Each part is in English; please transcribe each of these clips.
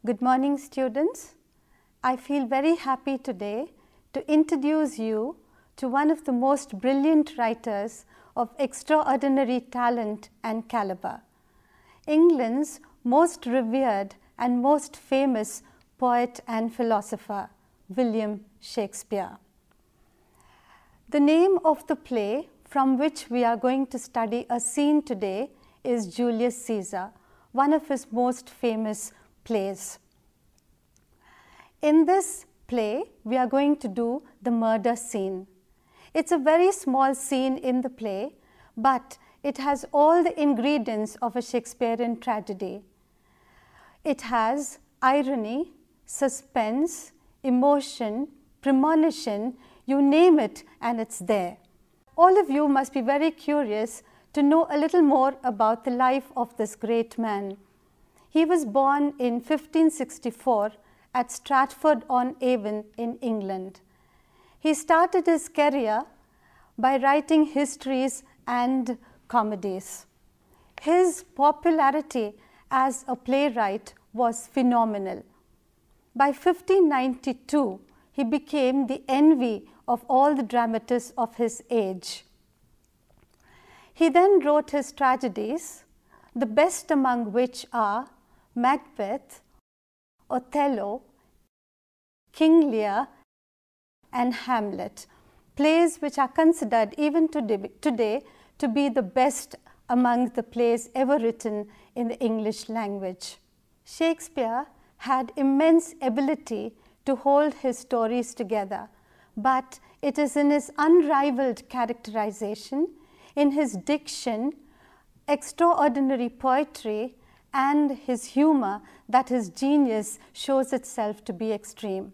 Good morning, students. I feel very happy today to introduce you to one of the most brilliant writers of extraordinary talent and caliber, England's most revered and most famous poet and philosopher, William Shakespeare. The name of the play from which we are going to study a scene today is Julius Caesar, one of his most famous plays. In this play, we are going to do the murder scene. It's a very small scene in the play, but it has all the ingredients of a Shakespearean tragedy. It has irony, suspense, emotion, premonition, you name it, and it's there. All of you must be very curious to know a little more about the life of this great man. He was born in 1564 at Stratford-on-Avon in England. He started his career by writing histories and comedies. His popularity as a playwright was phenomenal. By 1592, he became the envy of all the dramatists of his age. He then wrote his tragedies, the best among which are Macbeth, Othello, King Lear, and Hamlet, plays which are considered even today to be the best among the plays ever written in the English language. Shakespeare had immense ability to hold his stories together, but it is in his unrivaled characterization, in his diction, extraordinary poetry, and his humor that his genius shows itself to be extreme.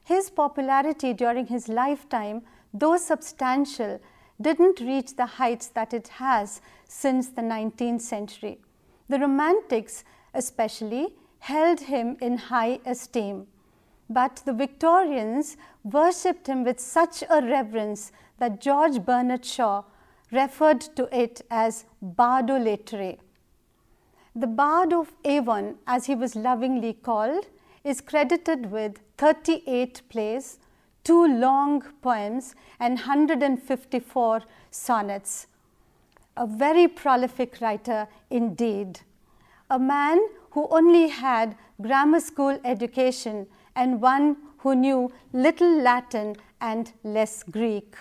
His popularity during his lifetime, though substantial, didn't reach the heights that it has since the 19th century. The Romantics especially held him in high esteem, but the Victorians worshipped him with such a reverence that George Bernard Shaw referred to it as bardolatry. The Bard of Avon, as he was lovingly called, is credited with 38 plays, 2 long poems, and 154 sonnets. A very prolific writer indeed. A man who only had grammar school education and one who knew little Latin and less Greek.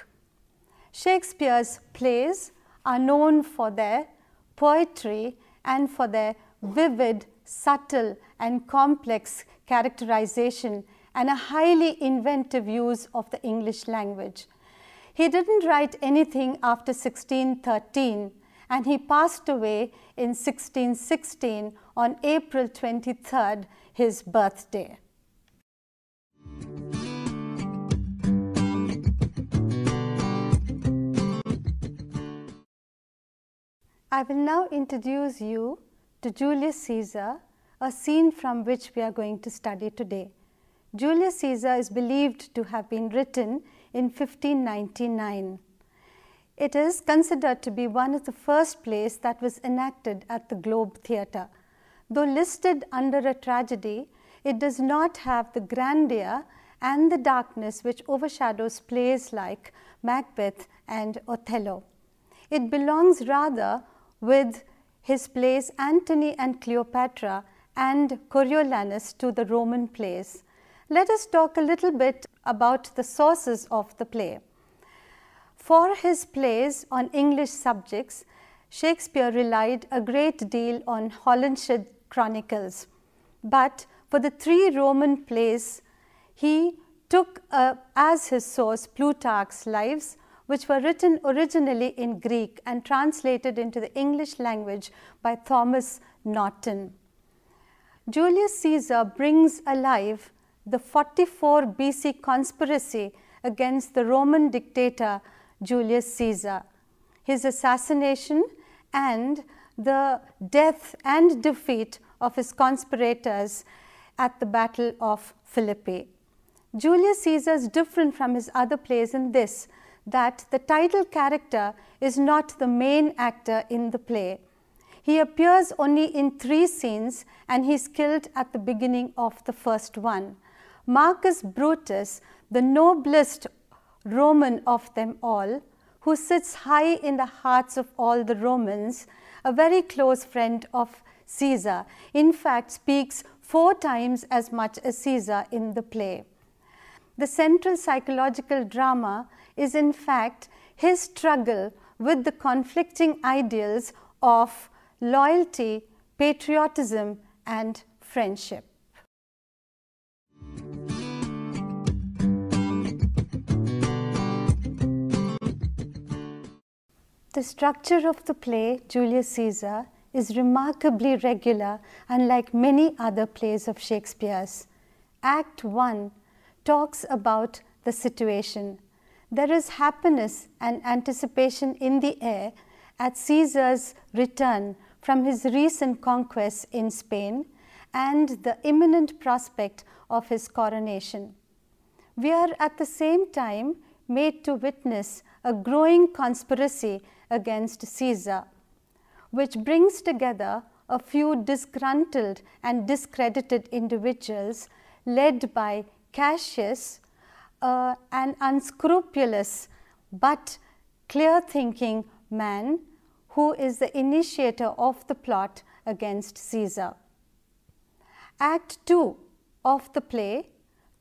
Shakespeare's plays are known for their poetry and for their vivid, subtle, and complex characterization and a highly inventive use of the English language. He didn't write anything after 1613, and he passed away in 1616 on April 23rd, his birthday. I will now introduce you to Julius Caesar, a scene from which we are going to study today. Julius Caesar is believed to have been written in 1599. It is considered to be one of the first plays that was enacted at the Globe Theatre. Though listed under a tragedy, it does not have the grandeur and the darkness which overshadows plays like Macbeth and Othello. It belongs rather with his plays Antony and Cleopatra and Coriolanus to the Roman plays. Let us talk a little bit about the sources of the play. For his plays on English subjects, Shakespeare relied a great deal on Holinshed chronicles. But for the 3 Roman plays, he took as his source Plutarch's Lives, which were written originally in Greek and translated into the English language by Thomas Norton. Julius Caesar brings alive the 44 BC conspiracy against the Roman dictator Julius Caesar, his assassination and the death and defeat of his conspirators at the Battle of Philippi. Julius Caesar is different from his other plays in this, that the title character is not the main actor in the play. He appears only in 3 scenes and he is killed at the beginning of the first one. Marcus Brutus, the noblest Roman of them all, who sits high in the hearts of all the Romans, a very close friend of Caesar, in fact speaks 4 times as much as Caesar in the play. The central psychological drama is in fact his struggle with the conflicting ideals of loyalty, patriotism, and friendship. The structure of the play, Julius Caesar, is remarkably regular, unlike many other plays of Shakespeare's. Act 1 talks about the situation. There is happiness and anticipation in the air at Caesar's return from his recent conquests in Spain and the imminent prospect of his coronation. We are at the same time made to witness a growing conspiracy against Caesar, which brings together a few disgruntled and discredited individuals led by Cassius, an unscrupulous but clear-thinking man who is the initiator of the plot against Caesar. Act 2 of the play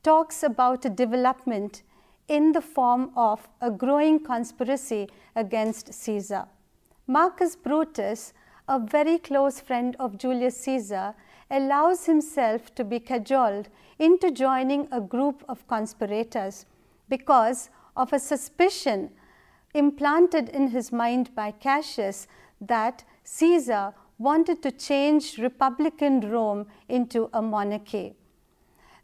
talks about a development in the form of a growing conspiracy against Caesar. Marcus Brutus, a very close friend of Julius Caesar, allows himself to be cajoled into joining a group of conspirators because of a suspicion implanted in his mind by Cassius that Caesar wanted to change Republican Rome into a monarchy.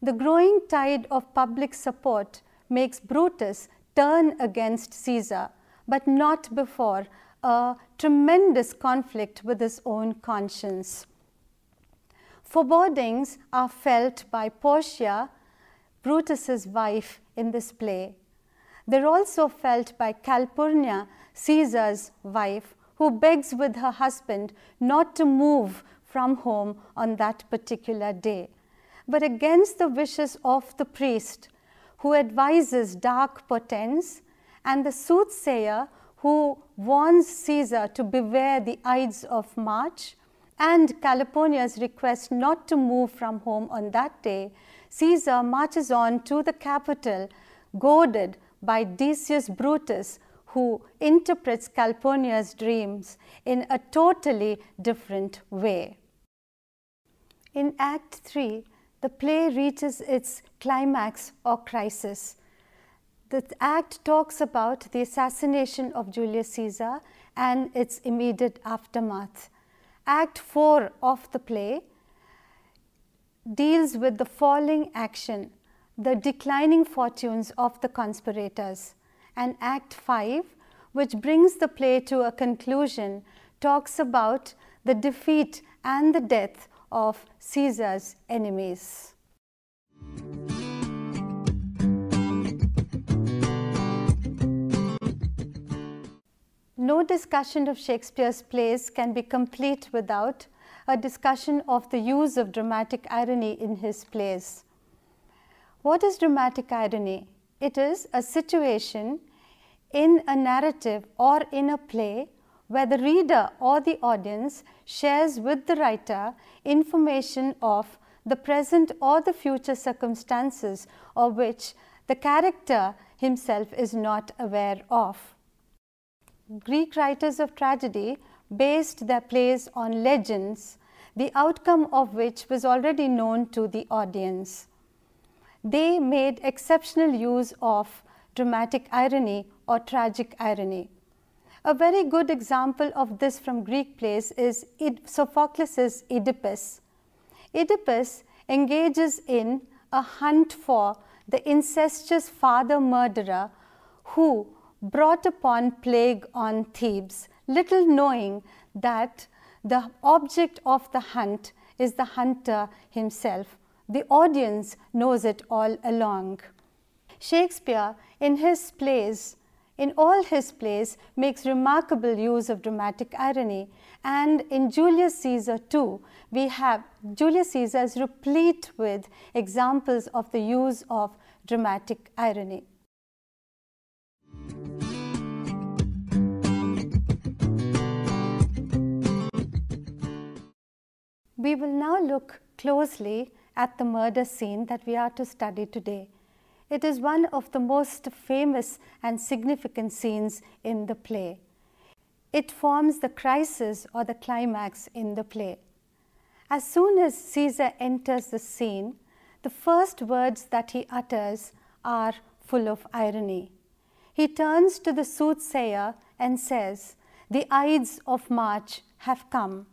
The growing tide of public support makes Brutus turn against Caesar, but not before a tremendous conflict with his own conscience. Forebodings are felt by Portia, Brutus's wife, in this play. They're also felt by Calpurnia, Caesar's wife, who begs with her husband not to move from home on that particular day. But against the wishes of the priest, who advises dark portents, and the soothsayer who warns Caesar to beware the Ides of March, and Calpurnia's request not to move from home on that day, Caesar marches on to the capital, goaded by Decius Brutus, who interprets Calpurnia's dreams in a totally different way. In Act 3, the play reaches its climax or crisis. The act talks about the assassination of Julius Caesar and its immediate aftermath. Act 4 of the play deals with the falling action, the declining fortunes of the conspirators. And Act 5, which brings the play to a conclusion, talks about the defeat and the death of Caesar's enemies. No discussion of Shakespeare's plays can be complete without a discussion of the use of dramatic irony in his plays. What is dramatic irony? It is a situation in a narrative or in a play where the reader or the audience shares with the writer information of the present or the future circumstances of which the character himself is not aware of. Greek writers of tragedy based their plays on legends, the outcome of which was already known to the audience. They made exceptional use of dramatic irony or tragic irony. A very good example of this from Greek plays is Sophocles' Oedipus. Oedipus engages in a hunt for the incestuous father-murderer who brought upon plague on Thebes, little knowing that the object of the hunt is the hunter himself. The audience knows it all along. Shakespeare, in his plays, in all his plays makes remarkable use of dramatic irony, and in Julius Caesar too, we have Julius Caesar is replete with examples of the use of dramatic irony. We will now look closely at the murder scene that we are to study today. It is one of the most famous and significant scenes in the play. It forms the crisis or the climax in the play. As soon as Caesar enters the scene, the first words that he utters are full of irony. He turns to the soothsayer and says, "The Ides of March have come."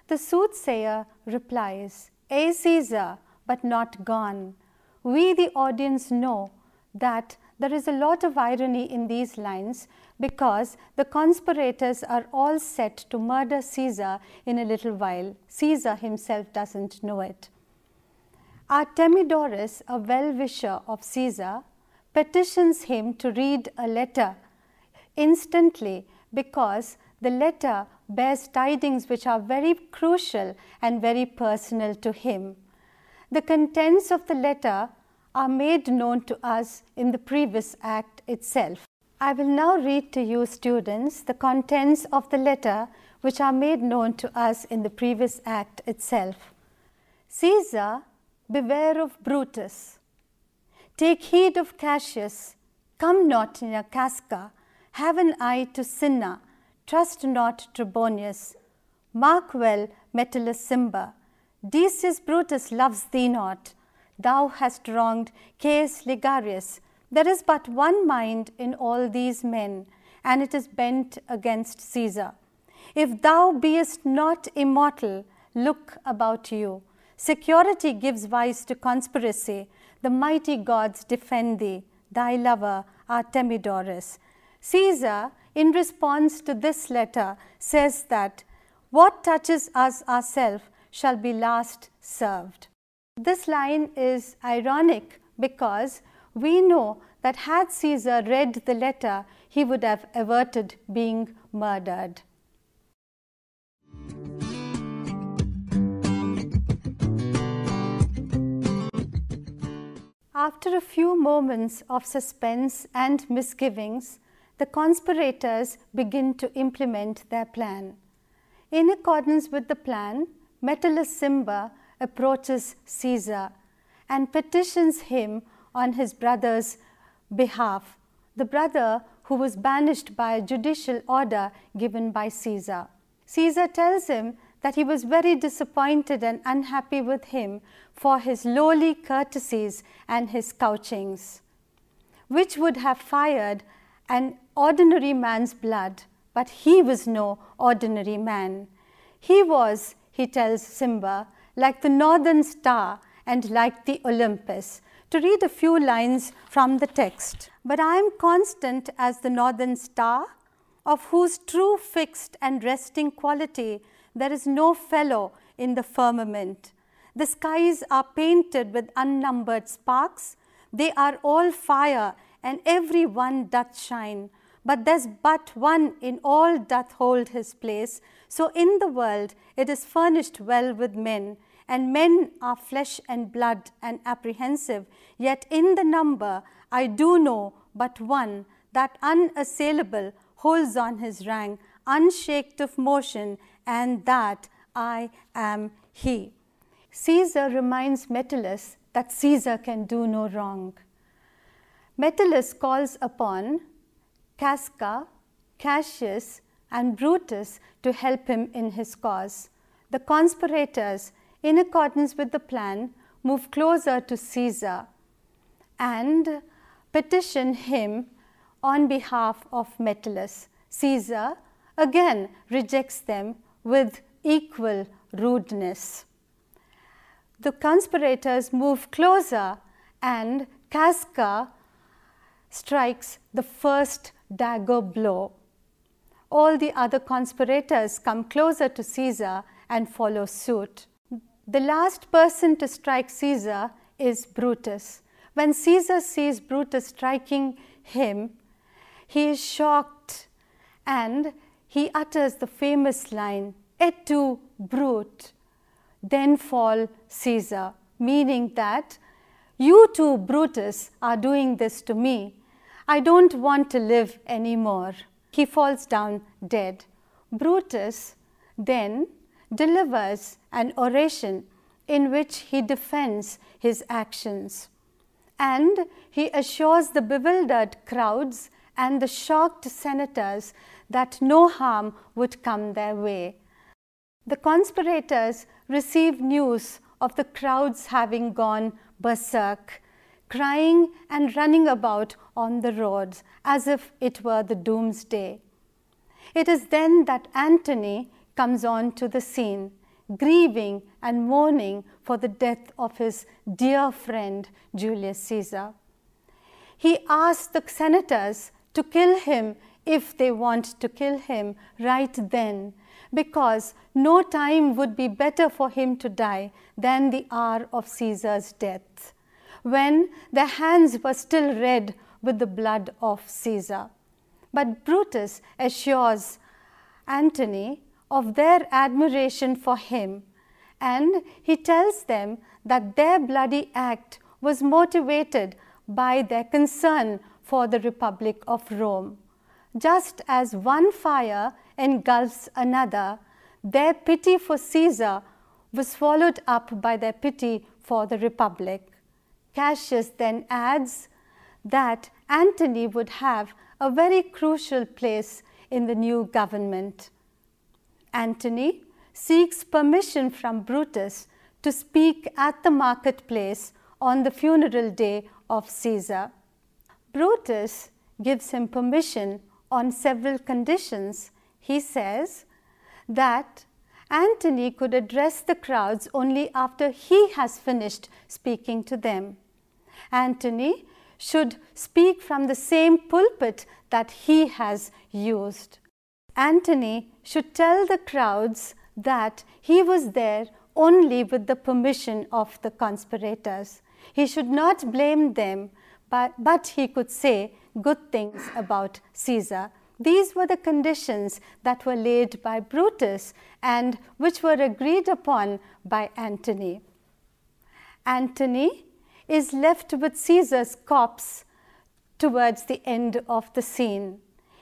The soothsayer replies, "A Caesar, but not gone." We, the audience, know that there is a lot of irony in these lines because the conspirators are all set to murder Caesar in a little while. Caesar himself doesn't know it. Artemidorus, a well-wisher of Caesar, petitions him to read a letter instantly because the letter bears tidings which are very crucial and very personal to him. The contents of the letter are made known to us in the previous act itself. I will now read to you, students, the contents of the letter which are made known to us in the previous act itself. Caesar, beware of Brutus. Take heed of Cassius. Come not near Casca. Have an eye to Cinna. Trust not Trebonius. Mark well Metellus Cimber. Decius Brutus loves thee not. Thou hast wronged Caius Ligarius. There is but one mind in all these men, and it is bent against Caesar. If thou beest not immortal, look about you. Security gives vice to conspiracy. The mighty gods defend thee, thy lover Artemidorus. Caesar, in response to this letter, says that what touches us ourselves shall be last served. This line is ironic because we know that had Caesar read the letter, he would have averted being murdered. After a few moments of suspense and misgivings, the conspirators begin to implement their plan. In accordance with the plan, Metellus Cimber approaches Caesar and petitions him on his brother's behalf, the brother who was banished by a judicial order given by Caesar. Caesar tells him that he was very disappointed and unhappy with him for his lowly courtesies and his couchings, which would have fired an ordinary man's blood, but he was no ordinary man. He was, he tells Cimber, like the northern star and like the Olympus. To read a few lines from the text. But I am constant as the northern star, of whose true fixed and resting quality there is no fellow in the firmament. The skies are painted with unnumbered sparks. They are all fire, and every one doth shine. But there's but one in all doth hold his place. So in the world it is furnished well with men, and men are flesh and blood and apprehensive. Yet in the number I do know but one, that unassailable holds on his rank, unshaked of motion, and that I am he. Caesar reminds Metellus that Caesar can do no wrong. Metellus calls upon Casca, Cassius, and Brutus to help him in his cause. The conspirators, in accordance with the plan, move closer to Caesar and petition him on behalf of Metellus. Caesar again rejects them with equal rudeness. The conspirators move closer and Casca strikes the first dagger blow. All the other conspirators come closer to Caesar and follow suit. The last person to strike Caesar is Brutus. When Caesar sees Brutus striking him, he is shocked and he utters the famous line, "Et tu, brute, then fall Caesar," meaning that you too, Brutus, are doing this to me. I don't want to live anymore. He falls down dead. Brutus then delivers an oration in which he defends his actions, and he assures the bewildered crowds and the shocked senators that no harm would come their way. The conspirators receive news of the crowds having gone berserk, crying and running about on the roads as if it were the doomsday. It is then that Antony comes on to the scene, grieving and mourning for the death of his dear friend Julius Caesar. He asks the senators to kill him if they want to kill him right then, because no time would be better for him to die than the hour of Caesar's death, when their hands were still red with the blood of Caesar. But Brutus assures Antony of their admiration for him, and he tells them that their bloody act was motivated by their concern for the Republic of Rome. Just as one fire engulfs another, their pity for Caesar was followed up by their pity for the Republic. Cassius then adds that Antony would have a very crucial place in the new government. Antony seeks permission from Brutus to speak at the marketplace on the funeral day of Caesar. Brutus gives him permission on several conditions. He says that Antony could address the crowds only after he has finished speaking to them. Antony should speak from the same pulpit that he has used. Antony should tell the crowds that he was there only with the permission of the conspirators. He should not blame them, but he could say good things about Caesar. These were the conditions that were laid by Brutus and which were agreed upon by Antony. Antony is left with Caesar's corpse towards the end of the scene.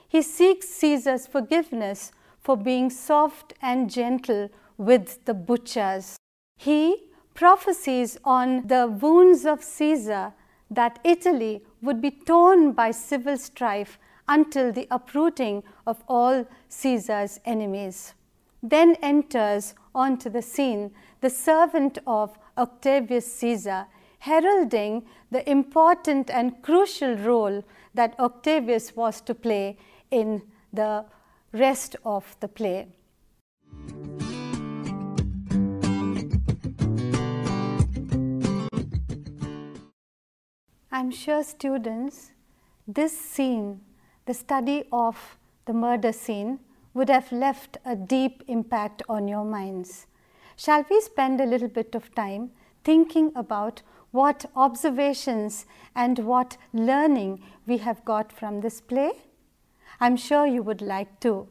He seeks Caesar's forgiveness for being soft and gentle with the butchers. He prophesies on the wounds of Caesar that Italy would be torn by civil strife until the uprooting of all Caesar's enemies. Then enters onto the scene the servant of Octavius Caesar, heralding the important and crucial role that Octavius was to play in the rest of the play. I'm sure students, this scene, the study of the murder scene, would have left a deep impact on your minds. Shall we spend a little bit of time thinking about what observations and what learning we have got from this play? I'm sure you would like to.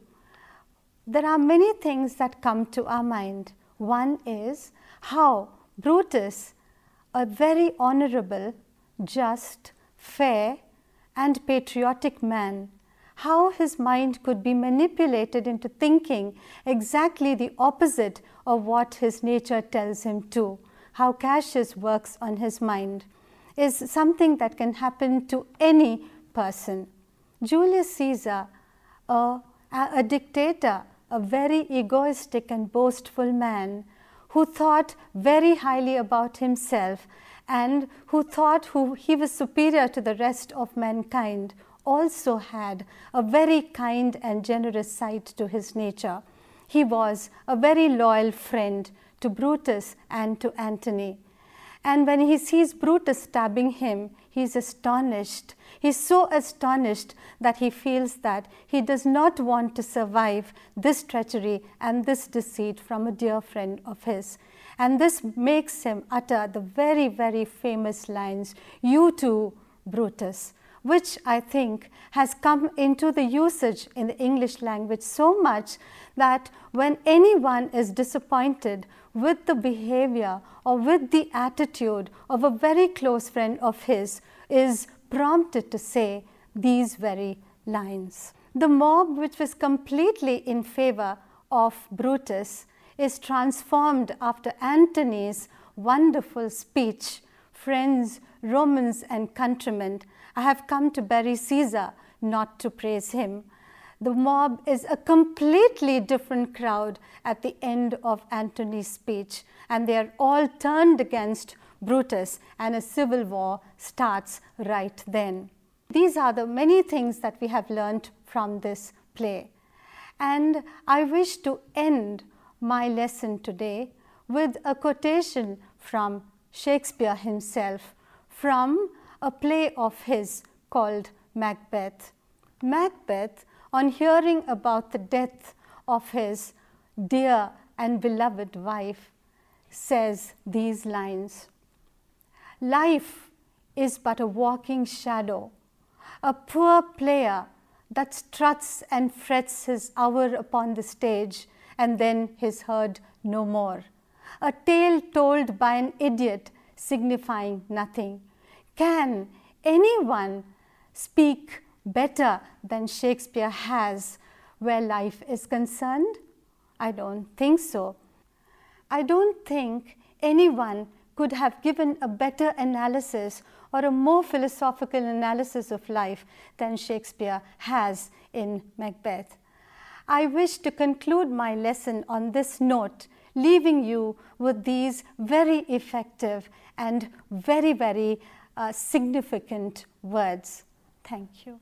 There are many things that come to our mind. One is how Brutus, a very honorable, just, fair, and patriotic man, how his mind could be manipulated into thinking exactly the opposite of what his nature tells him to. How Cassius works on his mind is something that can happen to any person. Julius Caesar, a dictator, a very egoistic and boastful man who thought very highly about himself and who thought he was superior to the rest of mankind, also had a very kind and generous side to his nature. He was a very loyal friend to Brutus and to Antony. And when he sees Brutus stabbing him, he is astonished. He is so astonished that he feels that he does not want to survive this treachery and this deceit from a dear friend of his. And this makes him utter the very, very famous lines, "You too, Brutus." which I think has come into the usage in the English language so much that when anyone is disappointed with the behavior or with the attitude of a very close friend of his, is prompted to say these very lines. The mob, which was completely in favor of Brutus, is transformed after Antony's wonderful speech. Friends, Romans and countrymen, I have come to bury Caesar, not to praise him. The mob is a completely different crowd at the end of Antony's speech, and they are all turned against Brutus, and a civil war starts right then. These are the many things that we have learned from this play. And I wish to end my lesson today with a quotation from Shakespeare himself, from a play of his called Macbeth. Macbeth, on hearing about the death of his dear and beloved wife, says these lines: "Life is but a walking shadow, a poor player that struts and frets his hour upon the stage, and then is heard no more. A tale told by an idiot signifying nothing. Can anyone speak better than Shakespeare has where life is concerned? I don't think so. I don't think anyone could have given a better analysis or a more philosophical analysis of life than Shakespeare has in Macbeth. I wish to conclude my lesson on this note, leaving you with these very effective and very, very significant words. Thank you.